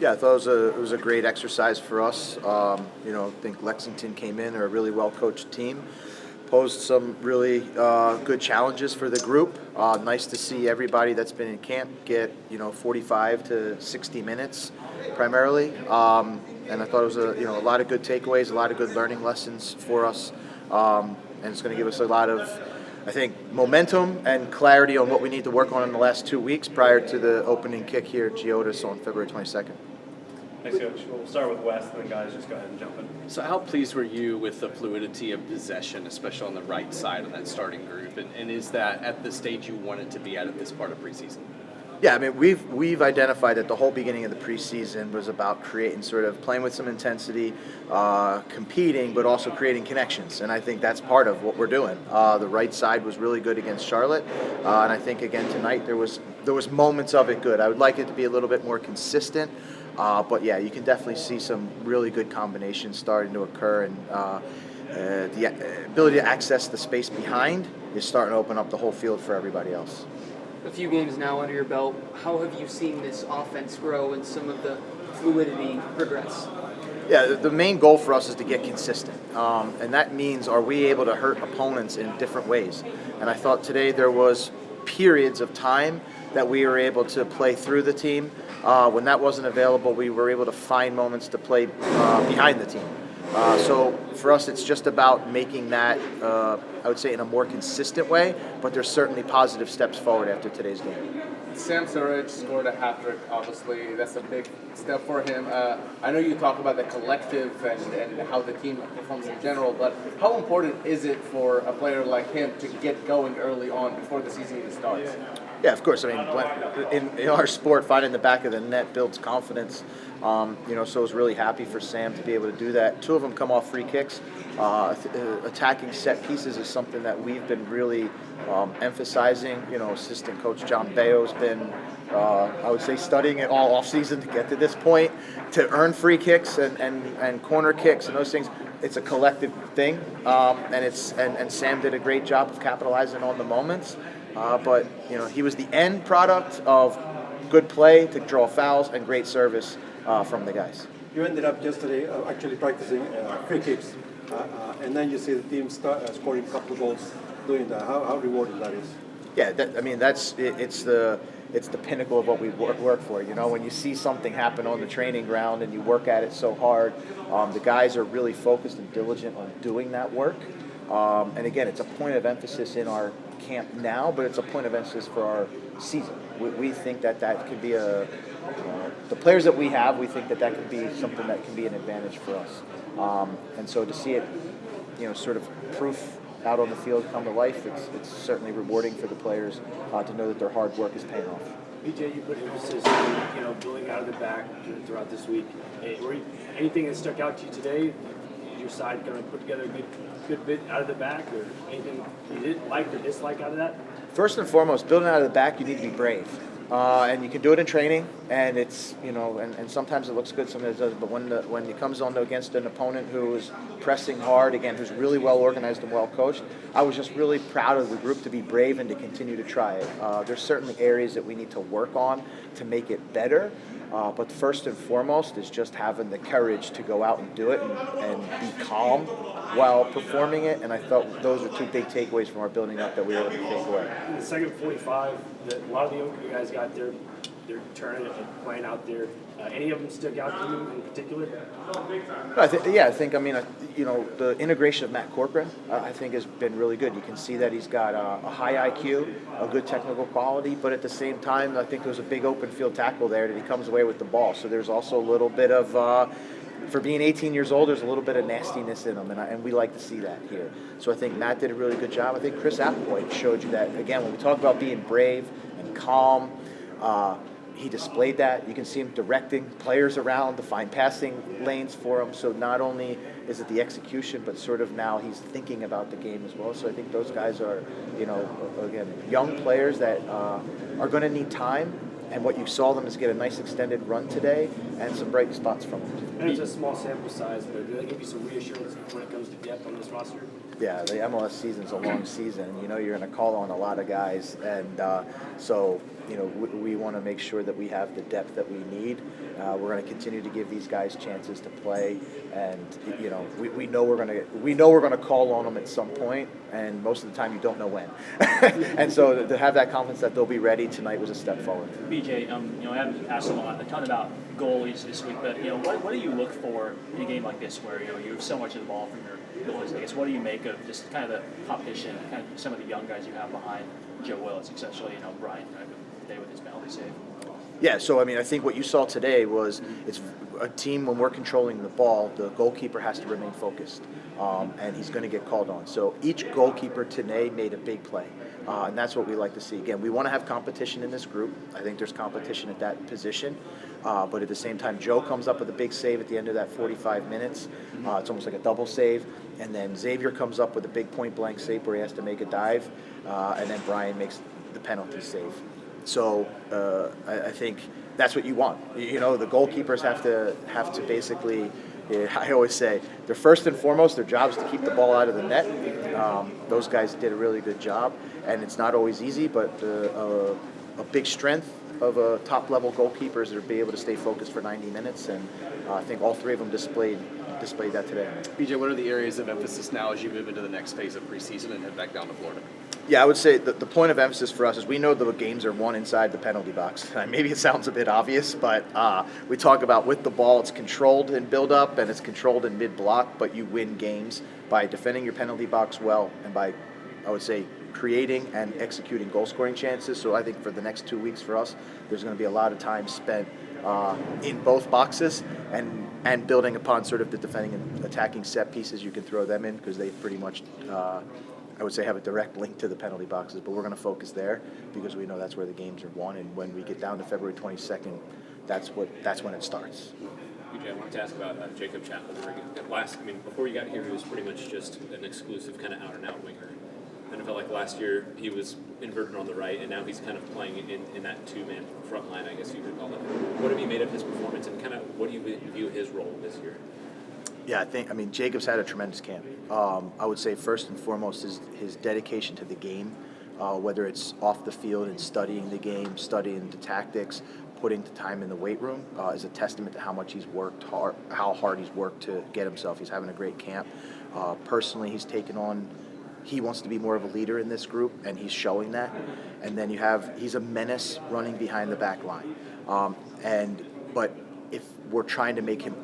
Yeah, I thought it was a great exercise for us. I think Lexington came in, they're a really well coached team, posed some really good challenges for the group. Nice to see everybody that's been in camp get 45 to 60 minutes primarily. And I thought it was a lot of good takeaways, a lot of good learning lessons for us, and it's going to give us a lot of, I think, momentum and clarity on what we need to work on in the last 2 weeks prior to the opening kick here at Geodis on February 22nd. Thanks, Coach. We'll start with Wes, and then guys just go ahead and jump in. So how pleased were you with the fluidity of possession, especially on the right side of that starting group? And is that at the stage you wanted to be at this part of preseason? Yeah, I mean, we've identified that the whole beginning of the preseason was about creating, sort of playing with some intensity, competing, but also creating connections. And I think that's part of what we're doing. The right side was really good against Charlotte, and I think again tonight there was moments of it good. I would like it to be a little bit more consistent, but yeah, you can definitely see some really good combinations starting to occur, and the ability to access the space behind is starting to open up the whole field for everybody else. A few games now under your belt, how have you seen this offense grow and some of the fluidity progress? Yeah, the main goal for us is to get consistent, and that means, are we able to hurt opponents in different ways? And I thought today there was periods of time that we were able to play through the team. When that wasn't available, we were able to find moments to play behind the team. So for us, it's just about making that, I would say, in a more consistent way, but there's certainly positive steps forward after today's game. Sam Surridge scored a hat-trick, obviously. That's a big step for him. I know you talk about the collective and how the team performs in general, but how important is it for a player like him to get going early on before the season even starts? Yeah, of course. I mean, in our sport, finding the back of the net builds confidence. So I was really happy for Sam to be able to do that. 2 of them come off free kicks. Attacking set pieces is something that we've been really emphasizing. Assistant coach John Bayo's been, I would say, studying it all offseason to get to this point, to earn free kicks and corner kicks and those things. It's a collective thing, and Sam did a great job of capitalizing on the moments. But he was the end product of good play to draw fouls and great service from the guys. You ended up yesterday actually practicing free kicks, and then you see the team scoring a couple of goals doing that. How rewarding that is? Yeah, it's the pinnacle of what we work for. When you see something happen on the training ground and you work at it so hard, the guys are really focused and diligent on doing that work. And again, it's a point of emphasis in our camp now, but it's a point of emphasis for our season. We think that could be the players that we have, we think that could be something that can be an advantage for us. And so to see it, sort of proof out on the field come to life, it's certainly rewarding for the players to know that their hard work is paying off. BJ, you put emphasis on building out of the back throughout this week. Anything that stuck out to you today? Your side going to put together a good bit out of the back, or anything you didn't like or dislike out of that? First and foremost, building out of the back, you need to be brave. And you can do it in training, and it's, and sometimes it looks good, sometimes it doesn't. But when it comes on against an opponent who is pressing hard, again, who's really well organized and well coached, I was just really proud of the group to be brave and to continue to try it. There's certainly areas that we need to work on to make it better. But first and foremost is just having the courage to go out and do it and be calm while performing it. And I felt those are 2 big takeaways from our building up that we were able to take away. In the second 45, a lot of the younger guys got their turn and playing out there. Any of them stick out to you in particular? I think the integration of Matt Corcoran, I think, has been really good. You can see that he's got a high IQ, a good technical quality, but at the same time, I think there's a big open field tackle there that he comes away with the ball. So there's also a little bit of, for being 18 years old, there's a little bit of nastiness in him, and we like to see that here. So I think Matt did a really good job. I think Chris Appleboy showed you that, again, when we talk about being brave and calm, he displayed that. You can see him directing players around to find passing lanes for him. So not only is it the execution, but sort of now he's thinking about the game as well. So I think those guys are, again, young players that are going to need time. And what you saw them is get a nice extended run today and some bright spots from them. And it's a small sample size, but do they give you some reassurance when it comes to depth on this roster? Yeah, the MLS season's a long season. You know, you're going to call on a lot of guys, and so you know we want to make sure that we have the depth that we need. We're going to continue to give these guys chances to play, and you know we know we're going to call on them at some point, and most of the time you don't know when. And so to have that confidence that they'll be ready tonight was a step forward. BJ, you know, I haven't asked a ton about goalies this week, but you know, what do you look for in a game like this where you know you have so much of the ball from your goalies? I guess what do you make of just kind of the competition, kind of some of the young guys you have behind Joe Willis, especially you know Brian today with his penalty save? Yeah, so I mean, I think what you saw today was it's a team when we're controlling the ball, the goalkeeper has to remain focused, and he's going to get called on. So each goalkeeper today made a big play, and that's what we like to see. Again, we want to have competition in this group. I think there's competition at that position, but at the same time, Joe comes up with a big save at the end of that 45 minutes. It's almost like a double save, and then Xavier comes up with a big point-blank save where he has to make a dive, and then Brian makes the penalty save. So I think that's what you want. You know, the goalkeepers have to basically. I always say they're first and foremost. Their job is to keep the ball out of the net. Those guys did a really good job, and it's not always easy. But a big strength of a top-level goalkeeper is to be able to stay focused for 90 minutes, and I think all three of them displayed that today. BJ, what are the areas of emphasis now as you move into the next phase of preseason and head back down to Florida? Yeah, I would say the point of emphasis for us is we know the games are won inside the penalty box. Maybe it sounds a bit obvious, but we talk about with the ball, it's controlled in build-up and it's controlled in mid-block, but you win games by defending your penalty box well and by, I would say, creating and executing goal-scoring chances. So I think for the next 2 weeks for us, there's going to be a lot of time spent in both boxes and building upon sort of the defending and attacking set pieces. You can throw them in because they pretty much I would say have a direct link to the penalty boxes, but we're going to focus there because we know that's where the games are won, and when we get down to February 22nd, that's when it starts. BJ, I wanted to ask about Jacob Shaffelburg. Before you got here, he was pretty much just an exclusive kind of out-and-out winger. And it felt like last year he was inverted on the right, and now he's kind of playing in that two-man front line, I guess you could call it. What have you made of his performance, and kind of what do you view his role this year? Yeah, Jacob's had a tremendous camp. I would say first and foremost is his dedication to the game, whether it's off the field and studying the game, studying the tactics, putting the time in the weight room is a testament to how much he's worked hard, how hard he's worked to get himself. He's having a great camp. Personally, he's taken on. He wants to be more of a leader in this group, and he's showing that. And then he's a menace running behind the back line. But if we're trying to make him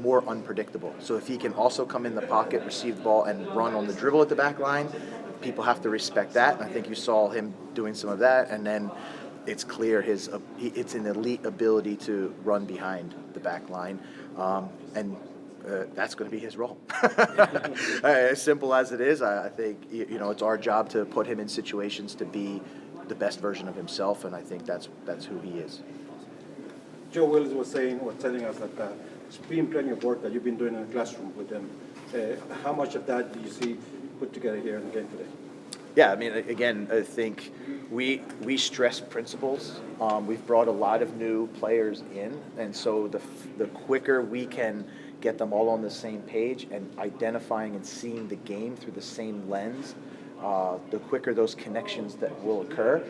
more unpredictable. So if he can also come in the pocket, receive the ball, and run on the dribble at the back line, people have to respect that. And I think you saw him doing some of that. And then it's clear it's an elite ability to run behind the back line. That's going to be his role. As simple as it is, I think it's our job to put him in situations to be the best version of himself, and I think that's who he is. Joe Willis was telling us that it's been plenty of work that you've been doing in the classroom with them. How much of that do you see put together here in the game today? Yeah, again, I think we stress principles. We've brought a lot of new players in, and so the quicker we can get them all on the same page and identifying and seeing the game through the same lens, the quicker those connections that will occur.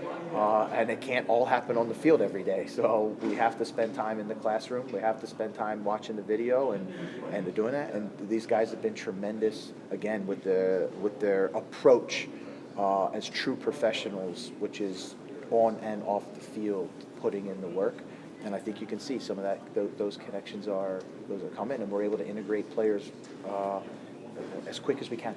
And it can't all happen on the field every day. So we have to spend time in the classroom. We have to spend time watching the video and doing that. And these guys have been tremendous, again, with their approach as true professionals, which is on and off the field, putting in the work. And I think you can see some of that. Those connections are coming, and we're able to integrate players as quick as we can.